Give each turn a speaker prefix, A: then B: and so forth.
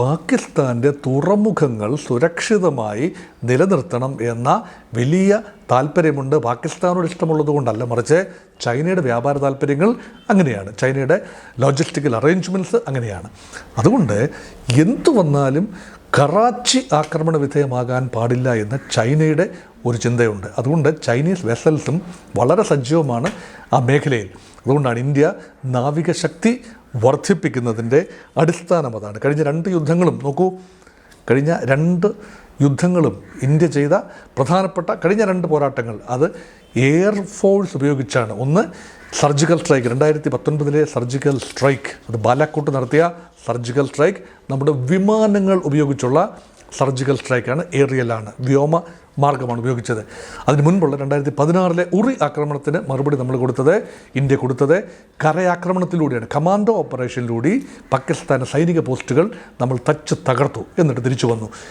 A: പാകിസ്ഥാൻ്റെ തുറമുഖങ്ങൾ സുരക്ഷിതമായി നിലനിർത്തണം എന്ന വലിയ താല്പര്യമുണ്ട്. പാകിസ്ഥാനോട് ഇഷ്ടമുള്ളത് കൊണ്ടല്ല, മറിച്ച് ചൈനയുടെ വ്യാപാര താല്പര്യങ്ങൾ അങ്ങനെയാണ്, ചൈനയുടെ ലോജിസ്റ്റിക്കൽ അറേഞ്ച്മെൻറ്റ്സ് അങ്ങനെയാണ്. അതുകൊണ്ട് എന്തു വന്നാലും കറാച്ചി ആക്രമണ വിധേയമാകാൻ പാടില്ല എന്ന് ചൈനയുടെ ഒരു ചിന്തയുണ്ട്. അതുകൊണ്ട് ചൈനീസ് വെസൽസും വളരെ സജീവമാണ് ആ മേഖലയിൽ. അതുകൊണ്ടാണ് ഇന്ത്യ നാവികശക്തി വർദ്ധിപ്പിക്കുന്നതിൻ്റെ അടിസ്ഥാനം അതാണ്. കഴിഞ്ഞ 2 യുദ്ധങ്ങളും നോക്കൂ, കഴിഞ്ഞ 2 യുദ്ധങ്ങളും ഇന്ത്യ ചെയ്ത പ്രധാനപ്പെട്ട കഴിഞ്ഞ 2 പോരാട്ടങ്ങൾ അത് എയർഫോഴ്സ് ഉപയോഗിച്ചാണ്. ഒന്ന് സർജിക്കൽ സ്ട്രൈക്ക്, 2019 സർജിക്കൽ സ്ട്രൈക്ക്, അത് ബാലാക്കോട്ട് നടത്തിയ സർജിക്കൽ സ്ട്രൈക്ക് നമ്മുടെ വിമാനങ്ങൾ ഉപയോഗിച്ചുള്ള സർജിക്കൽ സ്ട്രൈക്കാണ്, ഏറിയലാണ്, വ്യോമ മാർഗമാണ് ഉപയോഗിച്ചത്. അതിന് മുൻപുള്ള 2016 ഉറി ആക്രമണത്തിന് മറുപടി ഇന്ത്യ കൊടുത്തത് കരയാക്രമണത്തിലൂടെയാണ്. കമാൻഡോ ഓപ്പറേഷനിലൂടെ പാകിസ്ഥാൻ്റെ സൈനിക പോസ്റ്റുകൾ നമ്മൾ തകർത്തു, എന്നിട്ട് തിരിച്ചു വന്നു.